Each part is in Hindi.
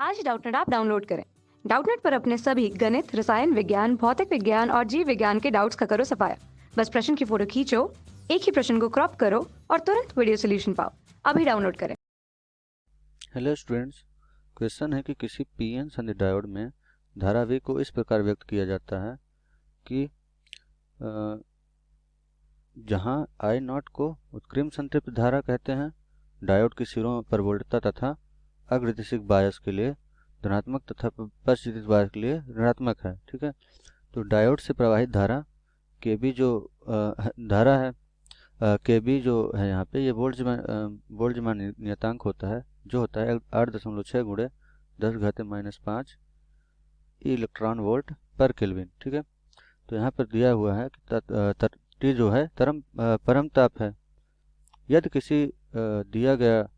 आज डाउटनेट ऐप डाउनलोड करें। डाउटनेट पर अपने सभी गणित, रसायन विज्ञान, भौतिक विज्ञान और जीव विज्ञान के डाउट्स का करो सफाया। बस प्रश्न की फोटो खींचो, एक ही प्रश्न को क्रॉप करो और तुरंत वीडियो सोल्यूशन पाओ। अभी डाउनलोड करें। हेलो स्टूडेंट्स, क्वेश्चन है कि किसी पीएन संधि डायोड में धारा V को इस प्रकार व्यक्त किया जाता है कि जहां I नॉट को उत्क्रम संतृप्त धारा कहते हैं, डायोड के सिरों पर वोल्टता तथा अग्रदिशिक बायस के लिए धनात्मक तथा पश्चिदित बायस के लिए ऋणात्मक है। ठीक है, तो डायोड से प्रवाहित धारा KB जो धारा है, KB जो है यहाँ पे, ये बोल्ट्जमान नियतांक होता है, जो होता है 8.6 गुणे 10⁻⁵ इलेक्ट्रॉन वोल्ट पर केल्विन। ठीक है, तो यहाँ पर दिया हुआ है कि T जो है परम ताप है। यदि किसी दिया गया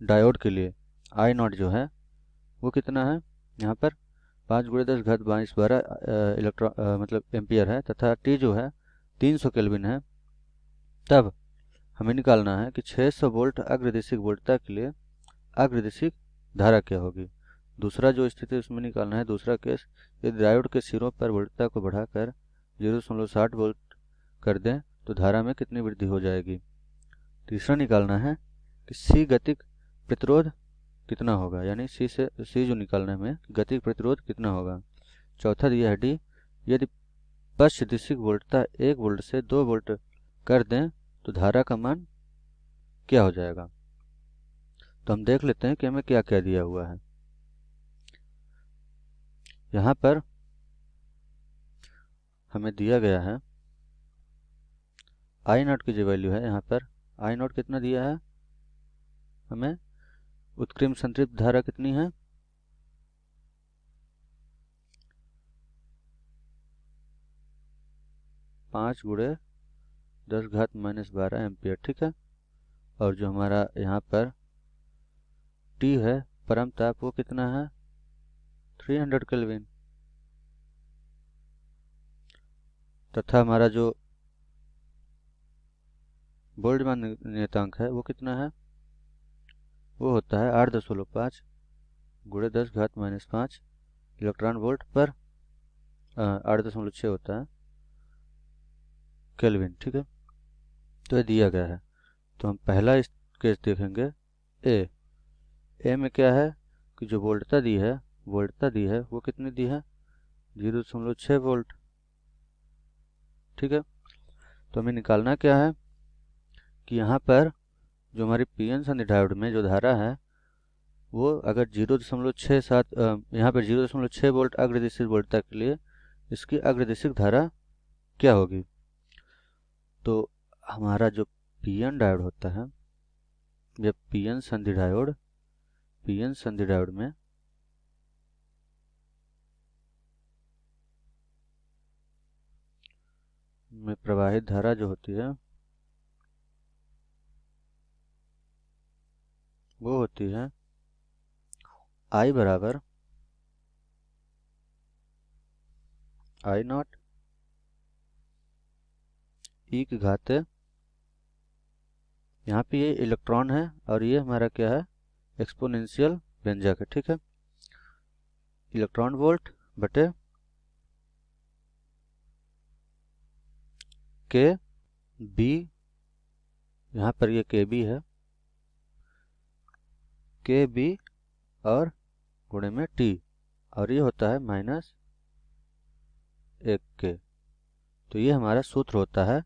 डायोड के लिए I नॉट जो है वो कितना है, यहाँ पर 5×10⁻²² इलेक्ट्रॉन मतलब एम्पियर है, तथा T जो है 300 केल्विन है, तब हमें निकालना है कि 600 वोल्ट अग्रदिशिक वोल्टता के लिए अग्रदिशिक धारा क्या होगी। दूसरा जो स्थिति उसमें निकालना है, दूसरा केस, यदि डायोड के सिरों पर वोल्टता को बढ़ाकर 0.60 वोल्ट कर दें तो धारा में कितनी वृद्धि हो जाएगी। तीसरा निकालना है कि C गतिक प्रतिरोध कितना होगा, यानी C जो निकालना है हमें, गतिक प्रतिरोध कितना होगा। चौथा दिया है D, यदि पश्चदिशिक वोल्टता 1 वोल्ट से 2 वोल्ट कर दें तो धारा का मान क्या हो जाएगा। तो हम देख लेते हैं कि हमें क्या क्या दिया हुआ है। यहाँ पर हमें दिया गया है I नॉट की जो वैल्यू है, यहाँ पर I नॉट कितना दिया है हमें, उत्क्रम संतृप्त धारा कितनी है, 5×10⁻12 एम्पियर। ठीक है, और जो हमारा यहाँ पर T है परम ताप, वो कितना है 300 केल्विन, तथा हमारा जो बोल्ट्जमान नियतांक है वो कितना है, वो होता है 8.5 × 10⁻⁵ इलेक्ट्रॉन वोल्ट पर 8.6 होता है केल्विन। ठीक है, तो ये दिया गया है। तो हम पहला इस केस देखेंगे, ए में क्या है कि जो वोल्टता दी है वो कितनी दी है, 0.6 वोल्ट। ठीक है, तो हमें निकालना क्या है कि यहाँ पर जो हमारी पीएन संधि डायोड में जो धारा है वो अगर 0.67 यहाँ पर 0.6 वोल्ट अग्रदिशिक वोल्टता के लिए इसकी अग्रदिशिक धारा क्या होगी। तो हमारा जो पीएन डायोड होता है, यह पीएन संधि डायोड में प्रवाहित धारा जो होती है वो होती है I बराबर I नॉट E की घात, यहाँ पे ये इलेक्ट्रॉन है और ये हमारा क्या है, एक्सपोनेंशियल व्यंजक है। ठीक है, इलेक्ट्रॉन वोल्ट बटे के बी, यहाँ पर ये के बी है, के बी और गुणे में टी, और ये होता है -1 के। तो ये हमारा सूत्र होता है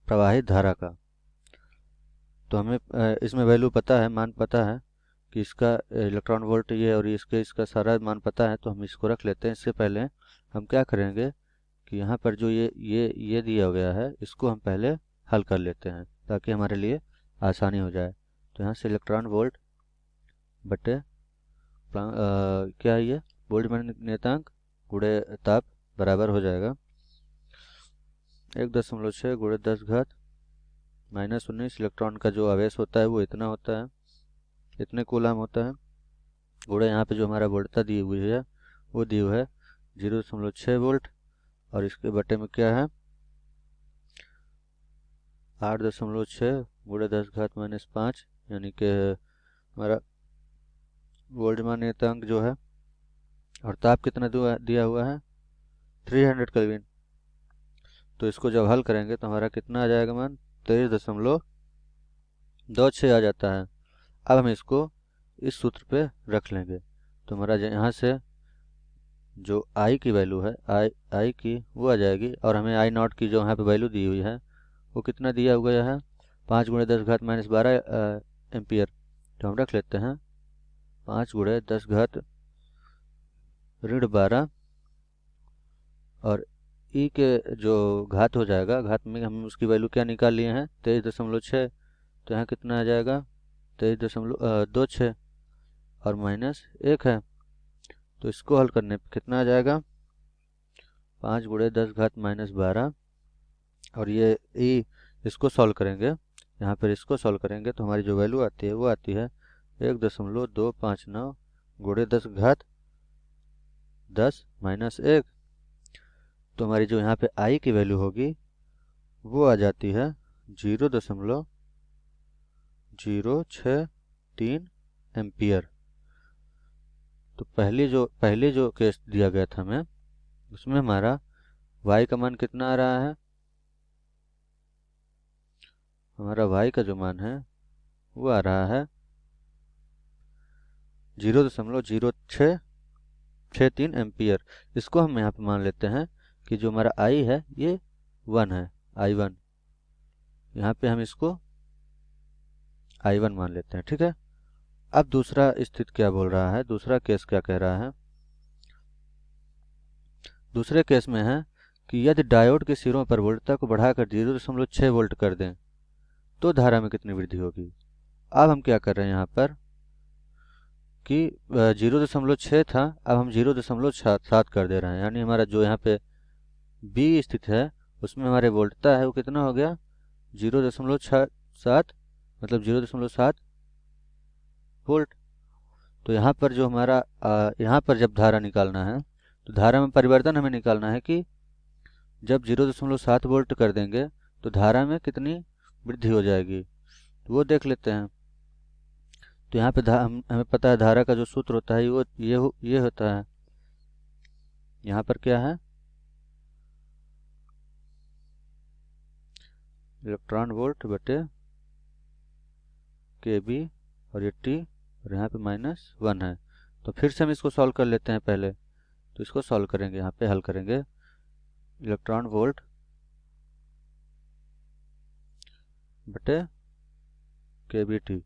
प्रवाहित धारा का। तो हमें इसमें वैल्यू पता है, मान पता है कि इसका इलेक्ट्रॉन वोल्ट ये और इसका सारा मान पता है, तो हम इसको रख लेते हैं। इससे पहले हम क्या करेंगे कि यहाँ पर जो ये दिया गया है इसको हम पहले हल कर लेते हैं ताकि हमारे लिए आसानी हो जाए। तो यहाँ से इलेक्ट्रॉन वोल्ट बटे क्या है, ये बोल्ट्जमान नियतांक गुणे ताप बराबर हो जाएगा 1.6 गुणे 10⁻⁻19। इलेक्ट्रॉन का जो आवेश होता है वो इतना होता है, इतने कूलम होता है, गुणे यहाँ पे जो हमारा वोल्टता दी हुई है वो दी हुई है 0.6 वोल्ट, और इसके बटे में क्या है 8.6 गुणे 10⁻⁵, यानी कि हमारा वोल्टमान्यतांक जो है और ताप कितना दिया हुआ है 300 केल्विन। तो इसको जब हल करेंगे तो हमारा कितना आ जाएगा मान 23.26 आ जाता है। अब हम इसको इस सूत्र पे रख लेंगे तो हमारा यहाँ से जो आई की वैल्यू है आई की वो आ जाएगी और हमें आई नॉट की जो यहाँ पे वैल्यू दी हुई है वो कितना दिया हुआ है 5 × 10 घात -12 एम्पियर। तो हम रख लेते हैं 5 × 10 घात -12 और ई के जो घात हो जाएगा घात में हम उसकी वैल्यू क्या निकाल लिए हैं 23.6। तो यहाँ कितना आ जाएगा 23.26 और -1 है। तो इसको हल करने पे कितना आ जाएगा 5 × 10 घात -12 और ये ई इसको सॉल्व करेंगे यहाँ पर इसको सॉल्व करेंगे तो हमारी जो वैल्यू आती है वो आती है 1.259 × 10 घात 10 -1। तो हमारी जो यहाँ पे आई की वैल्यू होगी वो आ जाती है 0.063 एम्पियर। तो पहले जो केस दिया गया था हमें उसमें हमारा y का मान कितना आ रहा है हमारा y का जो मान है वो आ रहा है 0.0663 एम्पियर। इसको हम यहाँ पे मान लेते हैं कि जो हमारा i है ये 1 है i1। यहाँ पे हम इसको i1 मान लेते हैं। ठीक है। अब दूसरा स्थिति क्या बोल रहा है दूसरा केस क्या कह रहा है दूसरे केस में है कि यदि डायोड के सिरों पर वोल्टता को बढ़ाकर 0.6 वोल्ट कर दें तो धारा में कितनी वृद्धि होगी। अब हम क्या कर रहे हैं यहाँ पर कि 0.6 था अब हम 0.7 कर दे रहे हैं यानी हमारा जो यहाँ पे बी स्थिति है उसमें हमारे वोल्टता है वो कितना हो गया 0.7 मतलब 0.7 वोल्ट। तो यहाँ पर जो हमारा यहाँ पर जब धारा निकालना है तो धारा में परिवर्तन हमें निकालना है कि जब 0.7 वोल्ट कर देंगे तो धारा में कितनी वृद्धि हो जाएगी तो वो देख लेते हैं। तो यहाँ पे हमें पता है धारा का जो सूत्र होता है वो ये होता है यहाँ पर क्या है इलेक्ट्रॉन वोल्ट बटे kb और ये t और यहाँ पे -1 है। तो फिर से हम इसको सॉल्व कर लेते हैं पहले। तो इसको सॉल्व करेंगे यहाँ पे हल करेंगे इलेक्ट्रॉन वोल्ट बटे kbt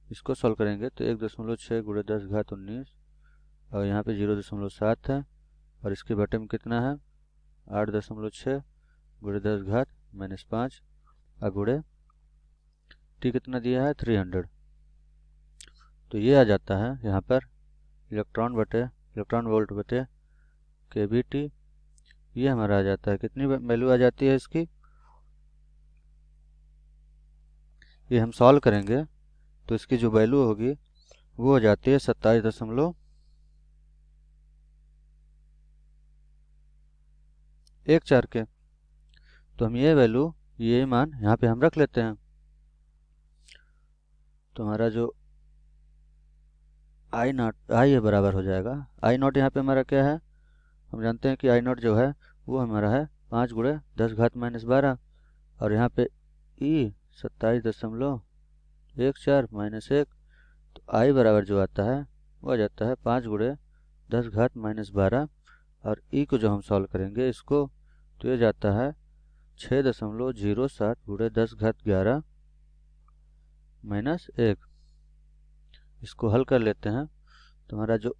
इसको सॉल्व करेंगे तो 1.6 × 10 घात 19 और यहाँ पे 0.7 है और इसके बटे में कितना है 8.6 × 10 घात -5 और गुणे टी कितना दिया है 300। तो ये आ जाता है यहाँ पर इलेक्ट्रॉन वोल्ट बटे kbt ये हमारा आ जाता है कितनी वैल्यू आ जाती है इसकी ये हम सॉल्व करेंगे तो इसकी जो वैल्यू होगी वो हो जाती है 27.14 के। तो हम ये वैल्यू ये मान यहाँ पे हम रख लेते हैं। तो हमारा जो आई है बराबर हो जाएगा आई नॉट यहाँ पे हमारा क्या है हम जानते हैं कि आई नॉट जो है वो हमारा है 5 × 10 घात -12 और यहाँ पे ई 27.14 -1। तो आई बराबर जो आता है वो आ जाता है 5 × 10 घात -12 और ई को जो हम सॉल्व करेंगे इसको तो ये जाता है 6.07 × 10 घात 11 -1। इसको हल कर लेते हैं तो हमारा जो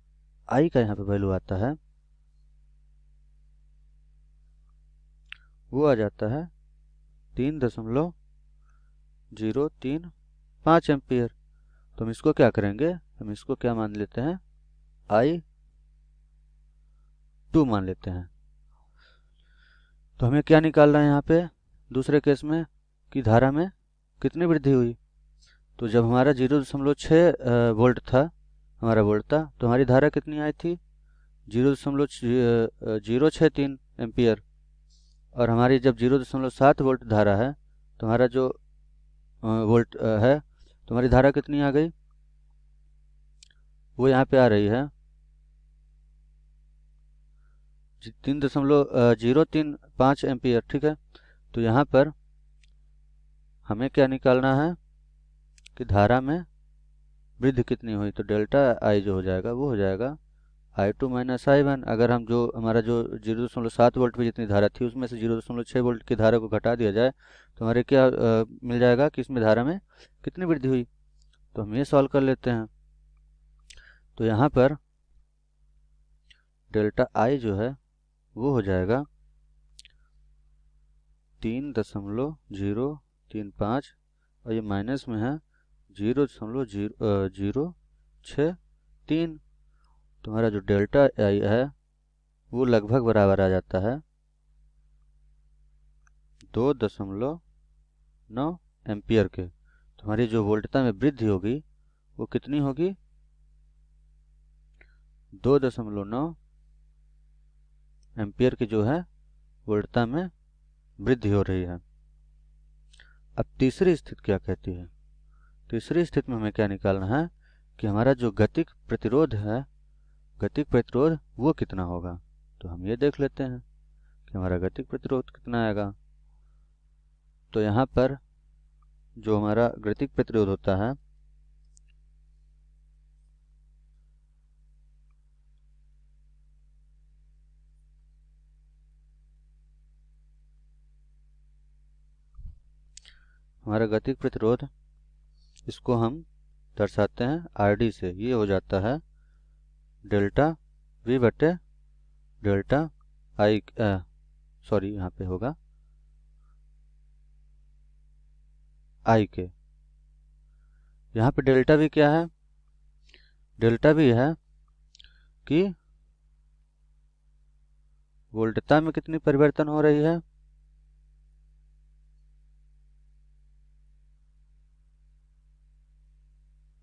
आई का यहाँ पे वैल्यू आता है वो आ जाता है 3.035 एम्पियर। तो हम इसको क्या करेंगे हम इसको क्या मान लेते हैं I2 मान लेते हैं। तो हमें क्या निकालना है यहाँ पे दूसरे केस में कि धारा में कितनी वृद्धि हुई। तो जब हमारा 0.6 वोल्ट था हमारा वोल्ट था तो हमारी धारा कितनी आई थी 0.063 एम्पियर और हमारी जब 0.7 वोल्ट धारा है तो हमारा जो वोल्ट है तो हमारी धारा कितनी आ गई वो यहाँ पे आ रही है 3.035 एम्पियर। ठीक है, तो यहाँ पर हमें क्या निकालना है कि धारा में वृद्धि कितनी हुई। तो डेल्टा आई जो हो जाएगा वो हो जाएगा I2 माइनस I1। अगर हम जो हमारा जो 0.7 वोल्ट पे जितनी धारा थी उसमें से 0.6 वोल्ट की धारा को घटा दिया जाए तो हमारे क्या मिल जाएगा कि इसमें धारा में कितनी वृद्धि हुई। तो हम ये सॉल्व कर लेते हैं। तो यहाँ पर डेल्टा आई जो है वो हो जाएगा 3.035 और ये माइनस में है 0.063। तो हमारा जो डेल्टा आई है वो लगभग बराबर आ जाता है 2.9 एम्पियर के। तो हमारी जो वोल्टता में वृद्धि होगी वो कितनी होगी 2.9 एम्पियर की जो है वोल्टता में वृद्धि हो रही है। अब तीसरी स्थिति क्या कहती है। तीसरी स्थिति में हमें क्या निकालना है कि हमारा जो गतिक प्रतिरोध है, गतिक प्रतिरोध वो कितना होगा। तो हम ये देख लेते हैं कि हमारा गतिक प्रतिरोध कितना आएगा। तो यहाँ पर जो हमारा गतिक प्रतिरोध होता है हमारा गतिक प्रतिरोध, इसको हम दर्शाते हैं RD से। ये हो जाता है डेल्टा V बटे डेल्टा आई, सॉरी यहाँ पे होगा आई के। यहाँ पे डेल्टा V क्या है, डेल्टा V है कि वोल्टता में कितनी परिवर्तन हो रही है,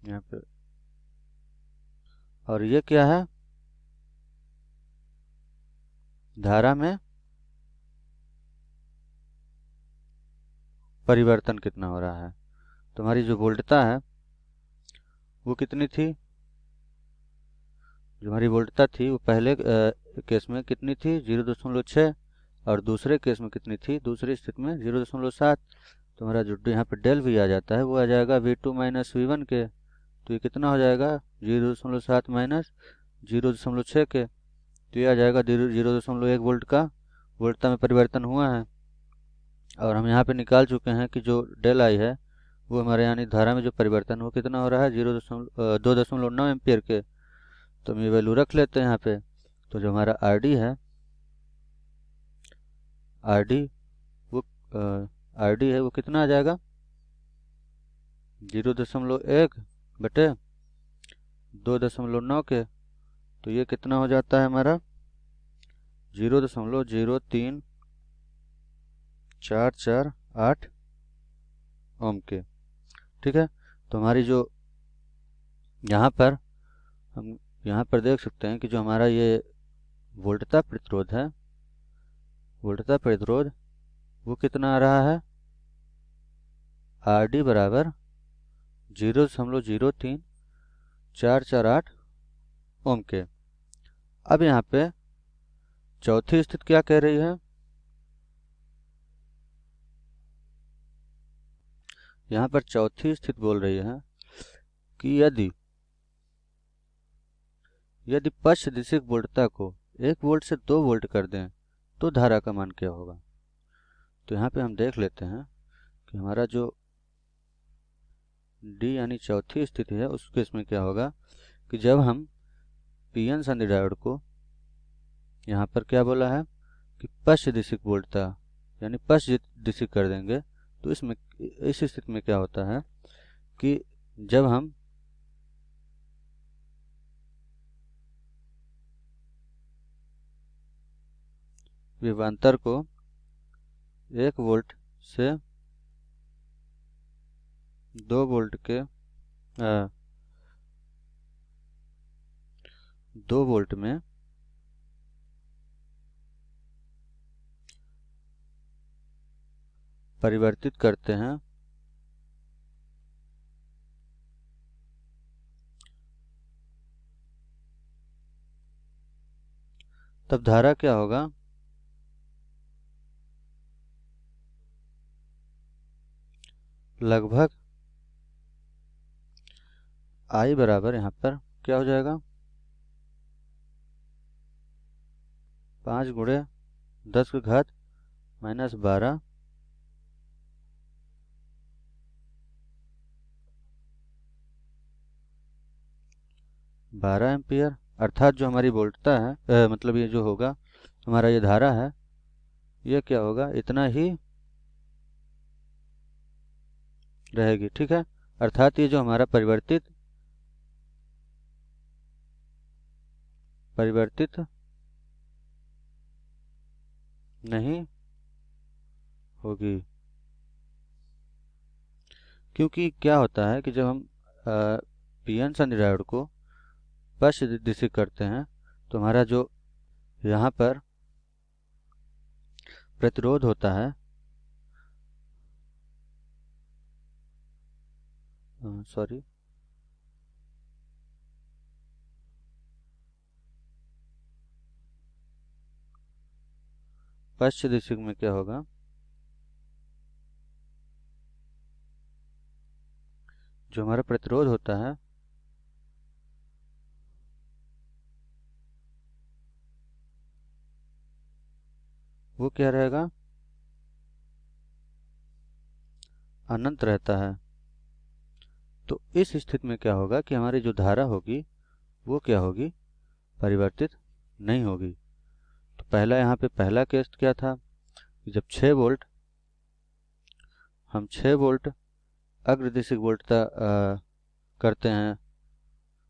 यहाँ पे, और ये क्या है धारा में परिवर्तन कितना हो रहा है। तो हमारी जो वोल्टता है वो कितनी थी, जो हमारी वोल्टता थी वो पहले केस में कितनी थी 0.6 और दूसरे केस में कितनी थी, दूसरी स्थिति में 0.7। तो हमारा जो यहाँ पे डेल वी आ जाता है वो आ जाएगा V2 माइनस V1 के। तो ये कितना हो जाएगा 0.7 माइनस 0.6 के। तो ये आ जाएगा 0.1 वोल्ट का वोल्टता में परिवर्तन हुआ है। और हम यहाँ पे निकाल चुके हैं कि जो डेल आई है वो हमारे यानी धारा में जो परिवर्तन वो कितना हो रहा है 2.9 एम्पियर के। तो हम ये वैल्यू रख लेते हैं यहाँ पे। तो जो हमारा RD है, RD वो RD है वो कितना आ जाएगा 0.1 बटे 2.9 के। तो ये कितना हो जाता है हमारा 0.03448 ओम के। ठीक है, तो हमारी जो यहाँ पर हम यहाँ पर देख सकते हैं कि जो हमारा ये वोल्टता प्रतिरोध है, वोल्टता प्रतिरोध वो कितना आ रहा है RD बराबर 0.03448 ओम के। अब यहाँ पे चौथी स्थिति क्या कह रही है, यहाँ पर चौथी स्थिति बोल रही है कि यदि पश्च दिशिक वोल्टता को 1 वोल्ट से 2 वोल्ट कर दें तो धारा का मान क्या होगा। तो यहाँ पे हम देख लेते हैं कि हमारा जो D यानी चौथी स्थिति है उस केस में क्या होगा कि जब हम PN संधि डायोड को यहाँ पर क्या बोला है कि पश्च दिशिक वोल्टता यानी पश्च दिशिक कर देंगे तो इसमें इस स्थिति में क्या होता है कि जब हम विभवांतर को 1 वोल्ट से 2 वोल्ट के 2 वोल्ट में परिवर्तित करते हैं तब धारा क्या होगा, लगभग I बराबर यहाँ पर क्या हो जाएगा, 5 गुणे 10 की घात -12 12 एम्पियर। अर्थात जो हमारी वोल्टता है मतलब ये जो होगा हमारा ये धारा है, ये क्या होगा, इतना ही रहेगी। ठीक है, अर्थात ये जो हमारा परिवर्तित नहीं होगी। क्योंकि क्या होता है कि जब हम पीएन सन्नी डायोड को पक्ष दिशिक करते हैं तो हमारा जो यहाँ पर प्रतिरोध होता है, सॉरी, पश्च दिशिक में क्या होगा, जो हमारा प्रतिरोध होता है वो क्या रहेगा, अनंत रहता है। तो इस स्थिति में क्या होगा कि हमारी जो धारा होगी वो क्या होगी, परिवर्तित नहीं होगी। तो पहला यहाँ पे पहला केस क्या था कि जब 6 वोल्ट हम 6 वोल्ट अग्रदिशिक वोल्टता करते हैं,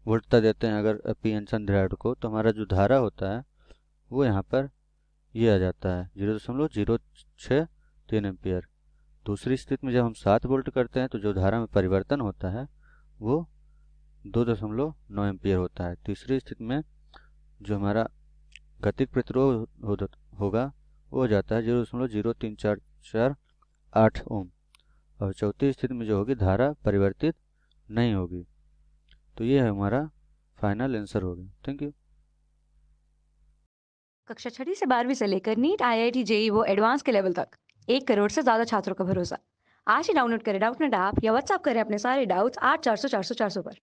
वोल्टता देते हैं अगर पी एन सन डायोड को, तो हमारा जो धारा होता है वो यहाँ पर ये आ जाता है 0.063 एम्पियर। दूसरी स्थिति में जब हम 7 वोल्ट करते हैं तो जो धारा में परिवर्तन होता है वो 2.9 एम्पियर होता है। तीसरी स्थिति में जो हमारा गतिक प्रतिरोध होगा वो हो जाता है 0.03448 ओम। और चौथी स्थिति में जो होगी धारा परिवर्तित नहीं होगी। तो ये है हमारा फाइनल आंसर होगी। Thank you. कक्षा 6वीं से 12वीं से लेकर नीट, आईआईटी, जेई वो एडवांस के लेवल तक 1 करोड़ से ज्यादा छात्रों का भरोसा। आज ही डाउनलोड करें डाउटनेट ऐप या व्हाट्सएप करें अपने सारे डाउट्स 8400 400 400 पर।